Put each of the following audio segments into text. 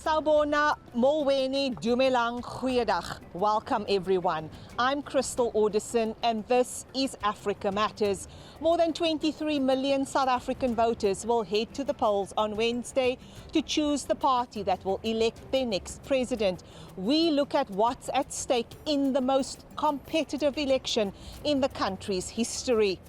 Sawubona, Molweni, Dumelang, Goeiedag. Welcome everyone. I'm Crystal Alderson and this is Africa Matters. More than 23 million South African voters will head to the polls on Wednesday to choose the party that will elect their next president. We look at what's at stake in the most competitive election in the country's history.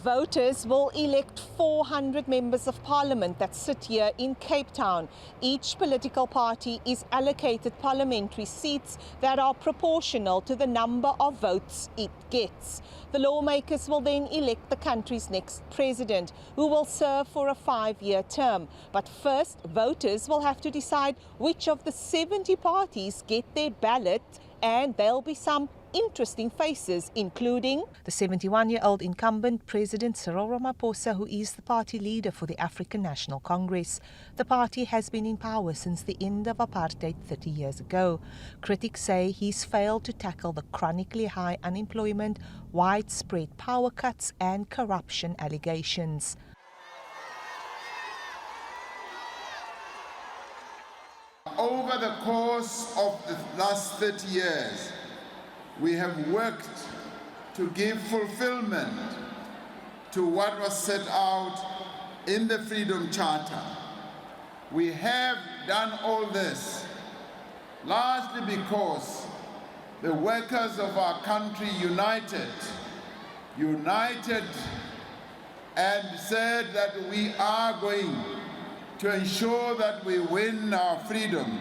Voters will elect 400 members of parliament that sit here in Cape Town. Each political party is allocated parliamentary seats that are proportional to the number of votes it gets. The lawmakers will then elect the country's next president, who will serve for a 5-year term. But first, voters will have to decide which of the 70 parties get their ballot, and there'll be some interesting faces, including the 71-year-old incumbent President Cyril Ramaphosa, who is the party leader for the African National Congress. The party has been in power since the end of apartheid 30 years ago. Critics say he's failed to tackle the chronically high unemployment, widespread power cuts and corruption allegations. Over the course of the last 30 years, we have worked to give fulfillment to what was set out in the Freedom Charter. We have done all this largely because the workers of our country united and said that we are going to ensure that we win our freedom.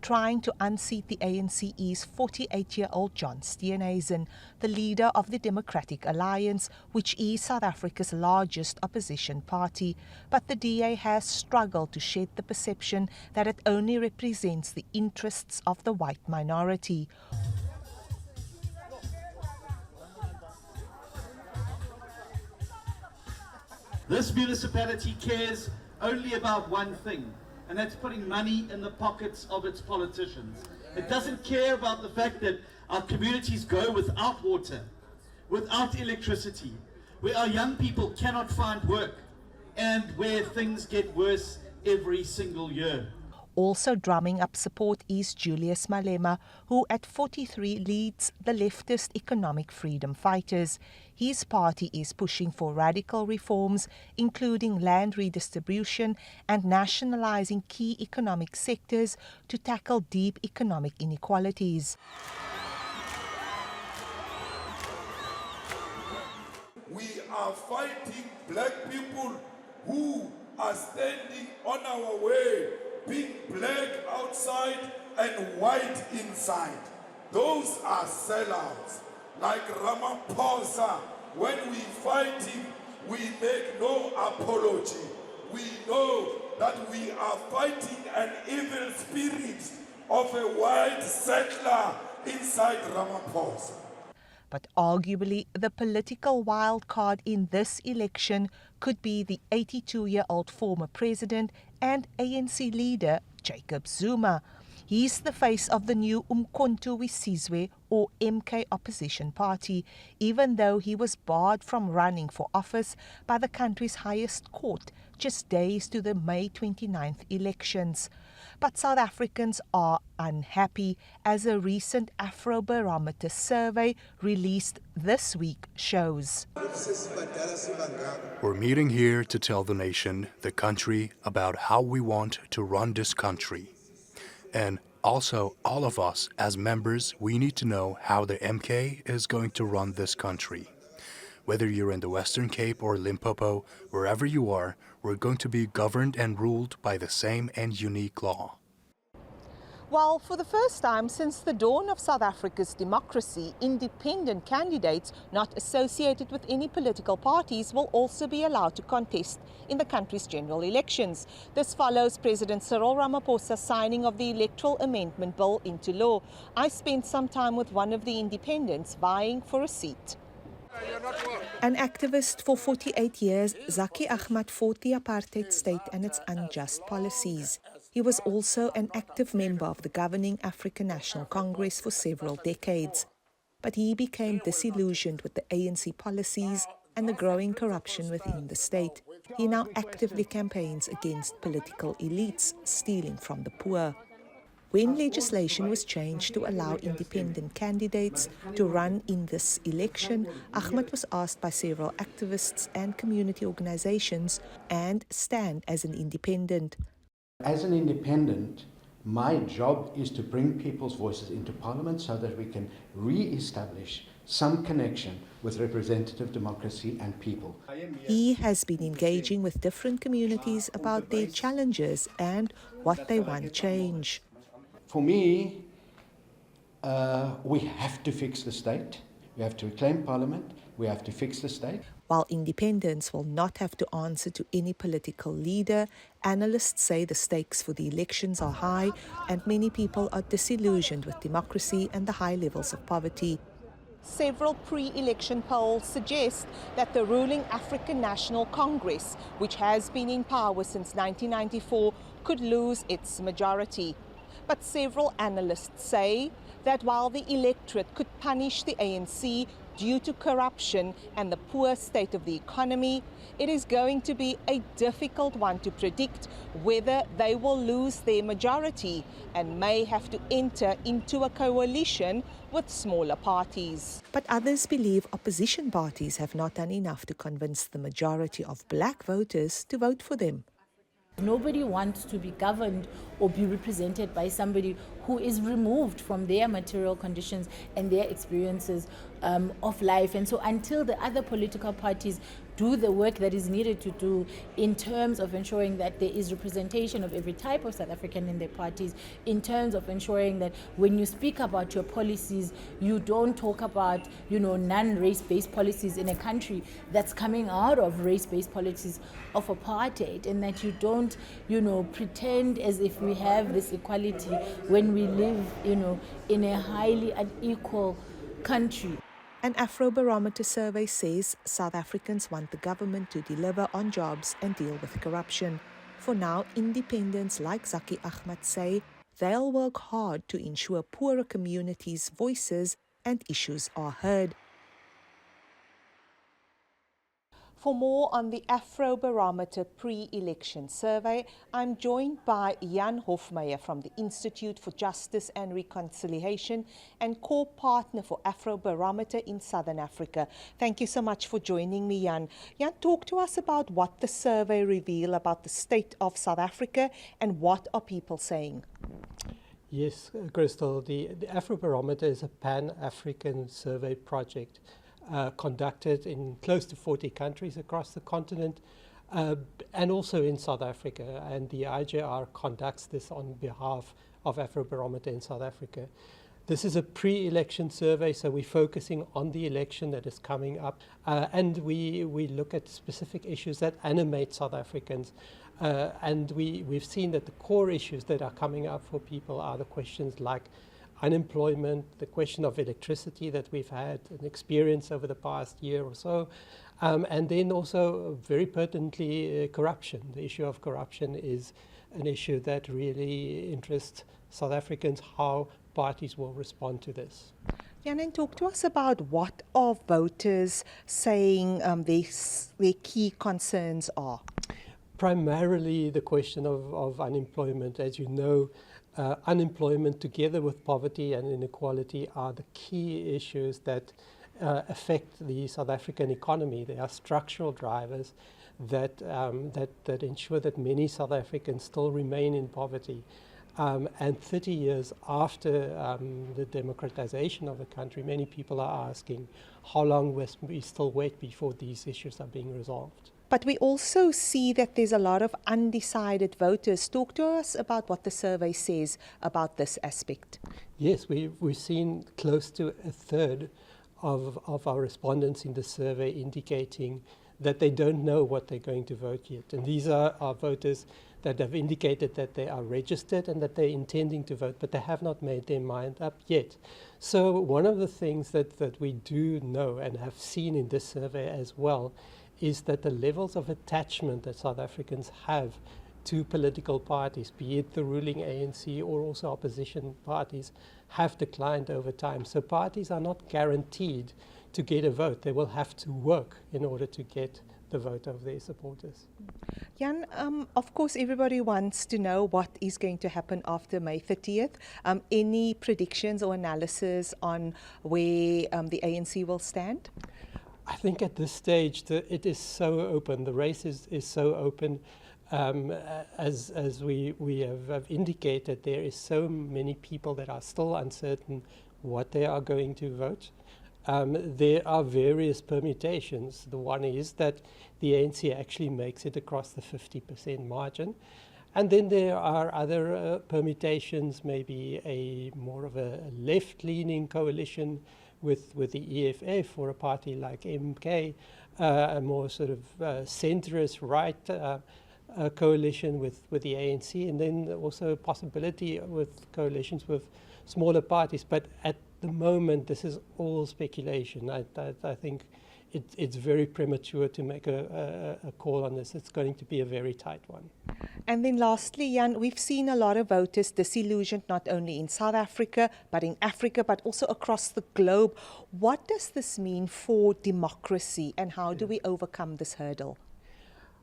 Trying to unseat the ANC is 48-year-old John Steenhuisen, the leader of the Democratic Alliance, which is South Africa's largest opposition party. But the DA has struggled to shed the perception that it only represents the interests of the white minority. This municipality cares only about one thing, and that's putting money in the pockets of its politicians. It doesn't care about the fact that our communities go without water, without electricity, where our young people cannot find work, and where things get worse every single year. Also drumming up support is Julius Malema, who at 43 leads the leftist Economic Freedom Fighters. His party is pushing for radical reforms, including land redistribution and nationalizing key economic sectors to tackle deep economic inequalities. We are fighting black people who are standing on our way, being black outside and white inside. Those are sellouts. Like Ramaphosa, when we fight him, we make no apology. We know that we are fighting an evil spirit of a white settler inside Ramaphosa. But arguably, the political wild card in this election could be the 82-year-old former president and ANC leader, Jacob Zuma. He's the face of the new Umkhonto weSizwe, or MK opposition party, even though he was barred from running for office by the country's highest court just days to the May 29th elections. But South Africans are unhappy, as a recent Afrobarometer survey released this week shows. We're meeting here to tell the nation, the country, about how we want to run this country. And also, all of us as members, we need to know how the MK is going to run this country. Whether you're in the Western Cape or Limpopo, wherever you are, we're going to be governed and ruled by the same and unique law. Well, for the first time since the dawn of South Africa's democracy, independent candidates not associated with any political parties will also be allowed to contest in the country's general elections. This follows President Cyril Ramaphosa's signing of the Electoral Amendment Bill into law. I spent some time with one of the independents vying for a seat. An activist for 48 years, Zaki Ahmad fought the apartheid state and its unjust policies. He was also an active member of the governing African National Congress for several decades. But he became disillusioned with the ANC policies and the growing corruption within the state. He now actively campaigns against political elites stealing from the poor. When legislation was changed to allow independent candidates to run in this election, Ahmed was asked by several activists and community organizations and stand as an independent. As an independent, my job is to bring people's voices into Parliament so that we can re-establish some connection with representative democracy and people. He has been engaging with different communities about their challenges and what they want change. For me, we have to fix the state. We have to reclaim Parliament. We have to fix the state. While independents will not have to answer to any political leader, analysts say the stakes for the elections are high and many people are disillusioned with democracy and the high levels of poverty. Several pre-election polls suggest that the ruling African National Congress, which has been in power since 1994, could lose its majority. But several analysts say that while the electorate could punish the ANC due to corruption and the poor state of the economy, it is going to be a difficult one to predict whether they will lose their majority and may have to enter into a coalition with smaller parties. But others believe opposition parties have not done enough to convince the majority of black voters to vote for them. Nobody wants to be governed or be represented by somebody who is removed from their material conditions and their experiences of life. And so until the other political parties do the work that is needed to do in terms of ensuring that there is representation of every type of South African in their parties, in terms of ensuring that when you speak about your policies, you don't talk about, non-race-based policies in a country that's coming out of race-based policies of apartheid, and that you don't, pretend as if we have this equality when we live, in a highly unequal country. An Afrobarometer survey says South Africans want the government to deliver on jobs and deal with corruption. For now, independents like Zaki Ahmed say they'll work hard to ensure poorer communities' voices and issues are heard. For more on the Afrobarometer pre-election survey, I'm joined by Jan Hofmeyer from the Institute for Justice and Reconciliation and co-partner for Afrobarometer in Southern Africa. Thank you so much for joining me, Jan. Jan, talk to us about what the survey reveals about the state of South Africa and what are people saying? Yes, Crystal, the Afrobarometer is a pan-African survey project conducted in close to 40 countries across the continent and also in South Africa. And the IJR conducts this on behalf of Afrobarometer in South Africa. This is a pre-election survey, so we're focusing on the election that is coming up. And we look at specific issues that animate South Africans. And we've seen that the core issues that are coming up for people are the questions like unemployment, the question of electricity that we've had an experience over the past year or so, and then also very pertinently corruption. The issue of corruption is an issue that really interests South Africans, how parties will respond to this. Jan, talk to us about what are voters saying their key concerns are. Primarily the question of unemployment. As you know, unemployment together with poverty and inequality are the key issues that affect the South African economy. They are structural drivers that ensure that many South Africans still remain in poverty. And 30 years after the democratization of the country, many people are asking how long will we still wait before these issues are being resolved. But we also see that there's a lot of undecided voters. Talk to us about what the survey says about this aspect. Yes, we've seen close to a third of our respondents in the survey indicating that they don't know what they're going to vote yet. And these are voters that have indicated that they are registered and that they're intending to vote, but they have not made their mind up yet. So one of the things that we do know and have seen in this survey as well is that the levels of attachment that South Africans have to political parties, be it the ruling ANC or also opposition parties, have declined over time. So parties are not guaranteed to get a vote. They will have to work in order to get the vote of their supporters. Jan, of course, everybody wants to know what is going to happen after May 30th. Any predictions or analysis on where the ANC will stand? I think at this stage it is so open. The race is so open. As we have indicated, there is so many people that are still uncertain what they are going to vote. There are various permutations. The one is that the ANC actually makes it across the 50% margin. And then there are other permutations, maybe a more of a left-leaning coalition with the EFF or a party like MK, a more sort of centrist right coalition with the ANC, and then also a possibility with coalitions with smaller parties. But at the moment, this is all speculation. I think it's very premature to make a call on this. It's going to be a very tight one. And then lastly, Jan, we've seen a lot of voters disillusioned not only in South Africa, but in Africa, but also across the globe. What does this mean for democracy, and how do we overcome this hurdle?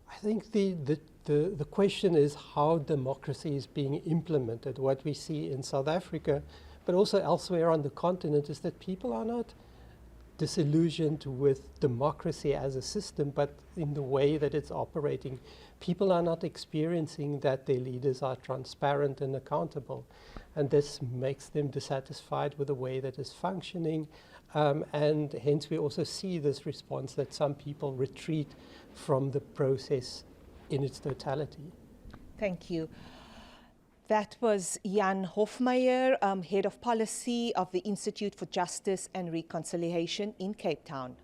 I think the question is how democracy is being implemented. What we see in South Africa, but also elsewhere on the continent, is that people are not disillusioned with democracy as a system, but in the way that it's operating. People are not experiencing that their leaders are transparent and accountable, and this makes them dissatisfied with the way that is functioning, and hence we also see this response that some people retreat from the process in its totality. Thank you. That was Jan Hofmeyer, Head of Policy of the Institute for Justice and Reconciliation in Cape Town.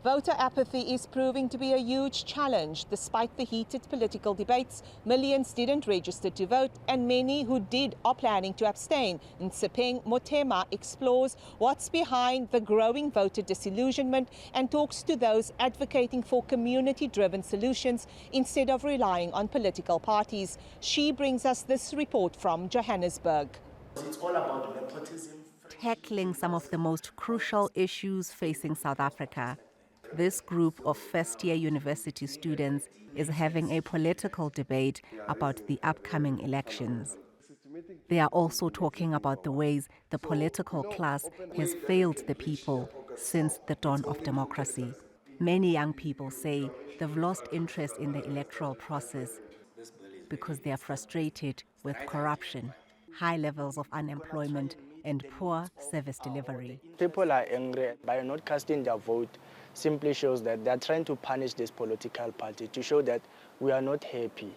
Voter apathy is proving to be a huge challenge. Despite the heated political debates, millions didn't register to vote, and many who did are planning to abstain. Nsipeng Motema explores what's behind the growing voter disillusionment and talks to those advocating for community-driven solutions instead of relying on political parties. She brings us this report from Johannesburg. It's all about nepotism. Tackling some of the most crucial issues facing South Africa. This group of first-year university students is having a political debate about the upcoming elections. They are also talking about the ways the political class has failed the people since the dawn of democracy. Many young people say they've lost interest in the electoral process because they are frustrated with corruption, high levels of unemployment, and poor service delivery. People are angry by not casting their vote. Simply shows that they are trying to punish this political party to show that we are not happy.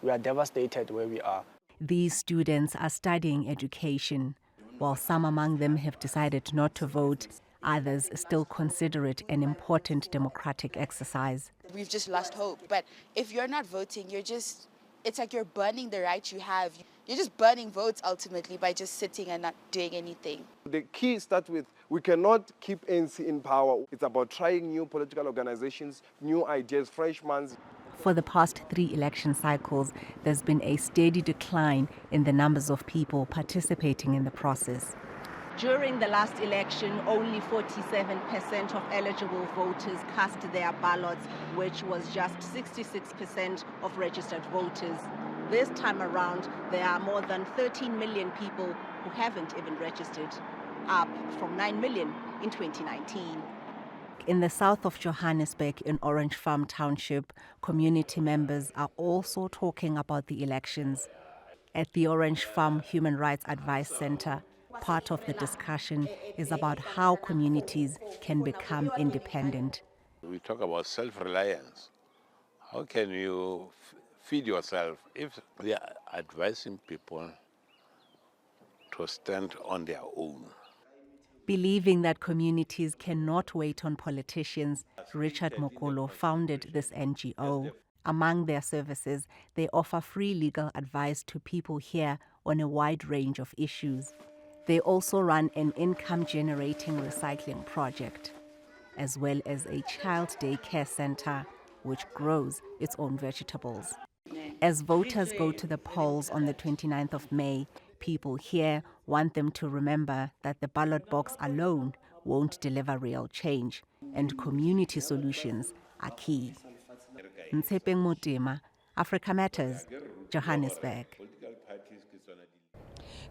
We are devastated where we are. These students are studying education. While some among them have decided not to vote, others still consider it an important democratic exercise. We've just lost hope. But if you're not voting, it's like you're burning the right you have. You're just burning votes ultimately by just sitting and not doing anything. The key starts with we cannot keep ANC in power. It's about trying new political organizations, new ideas, fresh minds. For the past 3 election cycles, there's been a steady decline in the numbers of people participating in the process. During the last election, only 47% of eligible voters cast their ballots, which was just 66% of registered voters. This time around, there are more than 13 million people who haven't even registered, up from 9 million in 2019. In the south of Johannesburg, in Orange Farm Township, community members are also talking about the elections. At the Orange Farm Human Rights Advice Center, part of the discussion is about how communities can become independent. We talk about self-reliance. How can you feed yourself if they are advising people to stand on their own? Believing that communities cannot wait on politicians, Richard Mokolo founded this NGO. Among their services, they offer free legal advice to people here on a wide range of issues. They also run an income-generating recycling project, as well as a child daycare center, which grows its own vegetables. As voters go to the polls on the 29th of May, people here want them to remember that the ballot box alone won't deliver real change, and community solutions are key. Ntshepeng Motema, Africa Matters, Johannesburg.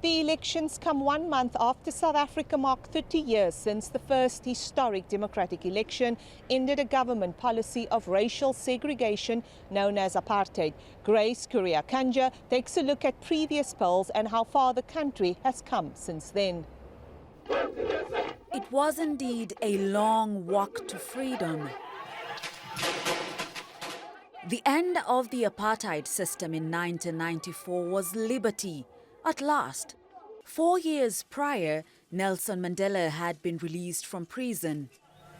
The elections come 1 month after South Africa marked 30 years since the first historic democratic election ended a government policy of racial segregation known as apartheid. Grace Kuriakanja takes a look at previous polls and how far the country has come since then. It was indeed a long walk to freedom. The end of the apartheid system in 1994 was liberty. At last, 4 years prior, Nelson Mandela had been released from prison.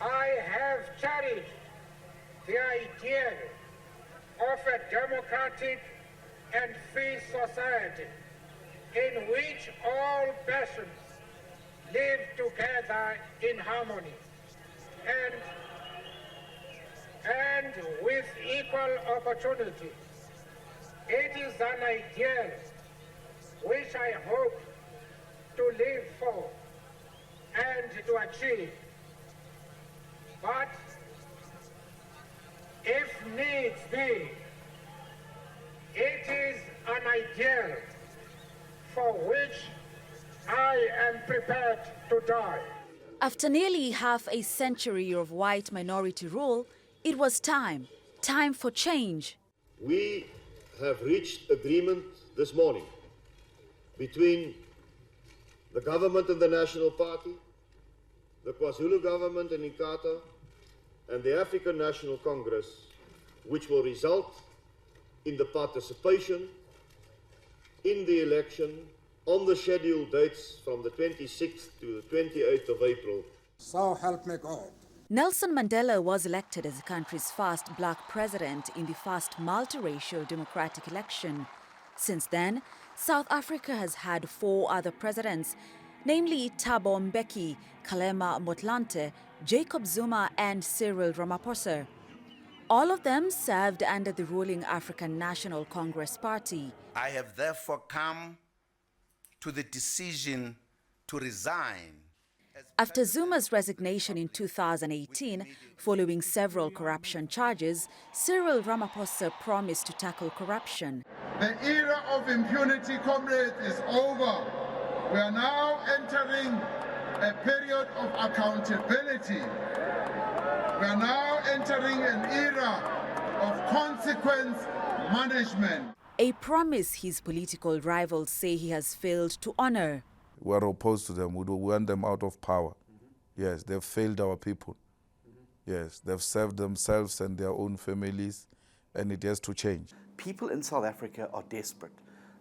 I have cherished the idea of a democratic and free society in which all persons live together in harmony and with equal opportunity. It is an ideal which I hope to live for and to achieve. But if needs be, it is an ideal for which I am prepared to die. After nearly half a century of white minority rule, it was time for change. We have reached agreement this morning between the government and the National Party, the KwaZulu government and Inkatha, and the African National Congress, which will result in the participation in the election on the scheduled dates from the 26th to the 28th of April. So help me God. Nelson Mandela was elected as the country's first black president in the first multiracial democratic election. Since then, South Africa has had 4 other presidents, namely Thabo Mbeki, Kgalema Motlanthe, Jacob Zuma and Cyril Ramaphosa. All of them served under the ruling African National Congress Party. I have therefore come to the decision to resign. After Zuma's resignation in 2018, following several corruption charges, Cyril Ramaphosa promised to tackle corruption. The era of impunity, comrades, is over. We are now entering a period of accountability. We are now entering an era of consequence management. A promise his political rivals say he has failed to honor. We are opposed to them. We want them out of power. Yes, they've failed our people. Yes, they've served themselves and their own families, and it has to change. People in South Africa are desperate.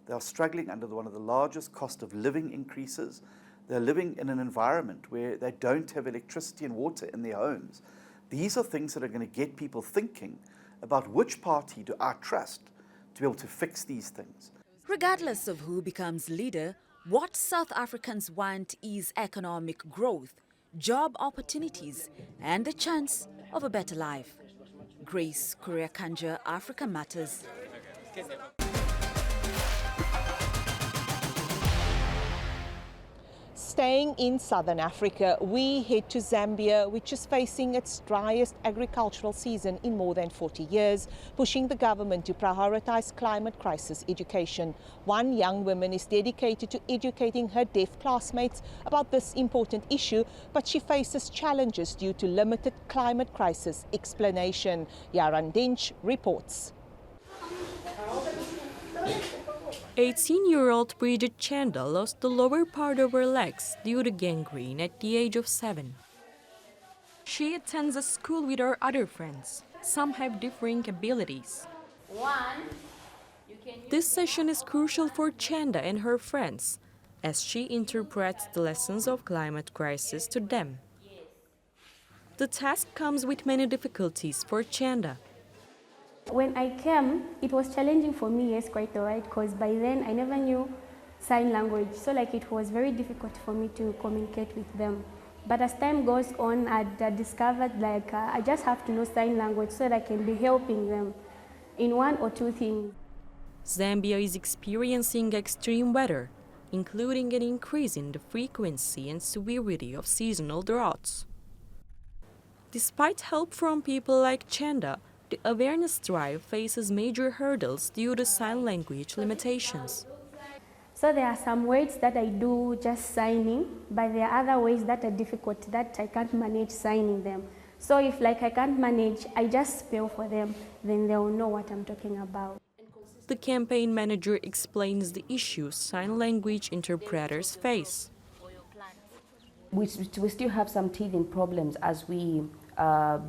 They are struggling under one of the largest cost of living increases. They're living in an environment where they don't have electricity and water in their homes. These are things that are going to get people thinking about which party do I trust to be able to fix these things. Regardless of who becomes leader, what South Africans want is economic growth, job opportunities, and the chance of a better life. Grace Kuriakanja, Africa Matters. Staying in southern Africa, we head to Zambia, which is facing its driest agricultural season in more than 40 years, pushing the government to prioritize climate crisis education. One young woman is dedicated to educating her deaf classmates about this important issue, but she faces challenges due to limited climate crisis explanation. Yaran Dinch reports. 18-year-old Bridget Chanda lost the lower part of her legs due to gangrene at the age of 7. She attends a school with her other friends. Some have differing abilities. This session is crucial for Chanda and her friends as she interprets the lessons of climate crisis to them. The task comes with many difficulties for Chanda. When I came, it was challenging for me, yes, quite all right, because by then I never knew sign language, so it was very difficult for me to communicate with them. But as time goes on, I discovered I just have to know sign language so that I can be helping them in 1 or 2 things. Zambia is experiencing extreme weather. including an increase in the frequency and severity of seasonal droughts. Despite help from people like Chanda, the awareness drive faces major hurdles due to sign language limitations. So there are some words that I do just signing, but there are other ways that are difficult that I can't manage signing them. So if I can't manage, I just spell for them, then they'll know what I'm talking about. The campaign manager explains the issues sign language interpreters face. We still have some teething problems as we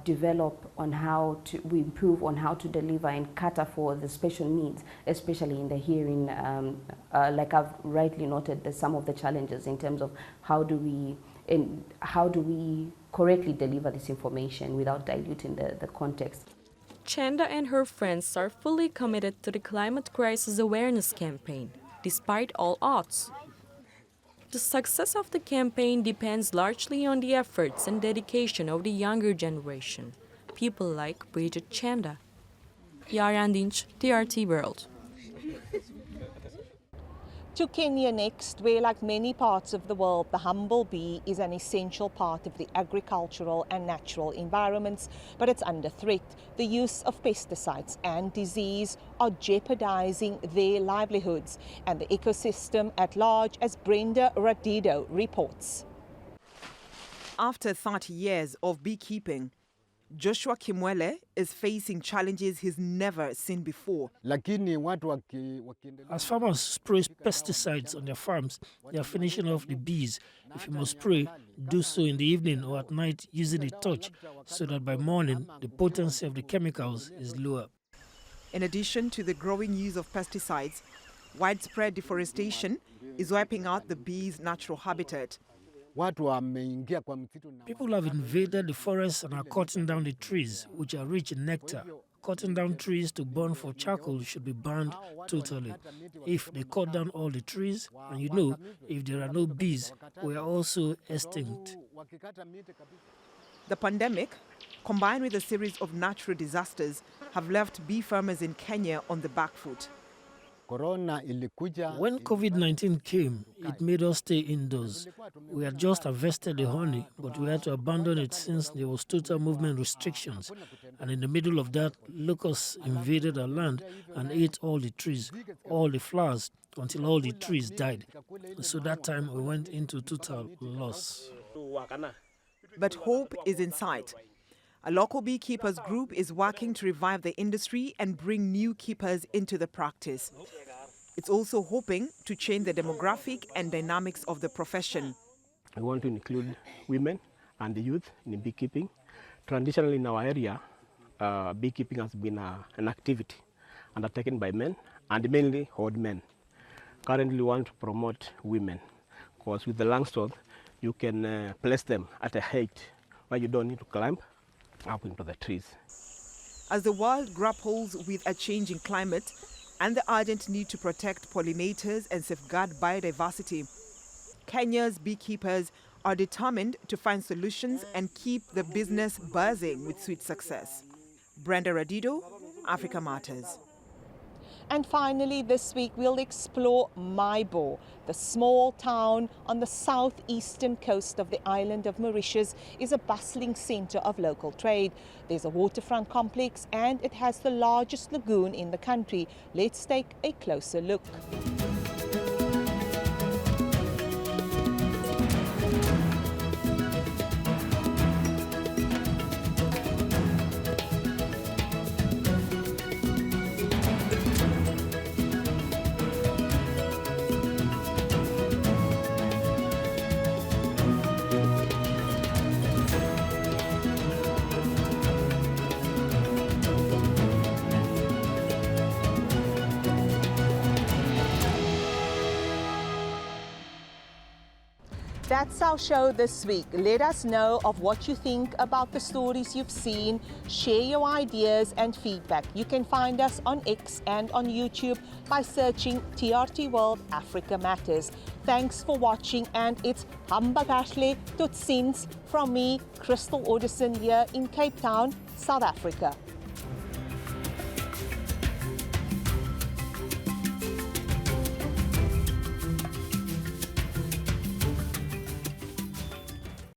develop on we improve on how to deliver and cater for the special needs, especially in the hearing. Like I've rightly noted, there's some of the challenges in terms of how do we correctly deliver this information without diluting the context. Chanda and her friends are fully committed to the climate crisis awareness campaign, despite all odds. The success of the campaign depends largely on the efforts and dedication of the younger generation, people like Bridget Chanda. Yaran Dinch, TRT World. To Kenya next, where like many parts of the world, the humble bee is an essential part of the agricultural and natural environments, but it's under threat. The use of pesticides and disease are jeopardizing their livelihoods and the ecosystem at large, as Brenda Radido reports. After 30 years of beekeeping, Joshua Kimwele is facing challenges he's never seen before. As farmers spray pesticides on their farms, they are finishing off the bees. If you must spray, do so in the evening or at night using a torch, so that by morning the potency of the chemicals is lower. In addition to the growing use of pesticides, widespread deforestation is wiping out the bees' natural habitat. People have invaded the forests and are cutting down the trees, which are rich in nectar. Cutting down trees to burn for charcoal should be banned totally. If they cut down all the trees, and if there are no bees, we are also extinct. The pandemic, combined with a series of natural disasters, have left bee farmers in Kenya on the back foot. When COVID-19 came, it made us stay indoors. We had just harvested the honey, but we had to abandon it since there was total movement restrictions. And in the middle of that, locusts invaded our land and ate all the trees, all the flowers, until all the trees died. So that time we went into total loss. But hope is in sight. A local beekeepers group is working to revive the industry and bring new keepers into the practice. It's also hoping to change the demographic and dynamics of the profession. We want to include women and the youth in beekeeping. Traditionally in our area, beekeeping has been an activity undertaken by men and mainly old men. Currently we want to promote women because with the langstroth you can place them at a height where you don't need to climb up into the trees. As the world grapples with a changing climate and the urgent need to protect pollinators and safeguard biodiversity, Kenya's beekeepers are determined to find solutions and keep the business buzzing with sweet success. Brenda Radido, Africa Matters. And finally, this week we'll explore Mahebourg, the small town on the southeastern coast of the island of Mauritius, is a bustling centre of local trade. There's a waterfront complex and it has the largest lagoon in the country. Let's take a closer look. That's our show this week. Let us know of what you think about the stories you've seen. Share your ideas and feedback. You can find us on X and on YouTube by searching TRT World Africa Matters. Thanks for watching, and it's hamba kahle tot ziens from me, Crystal Audison, here in Cape Town, South Africa.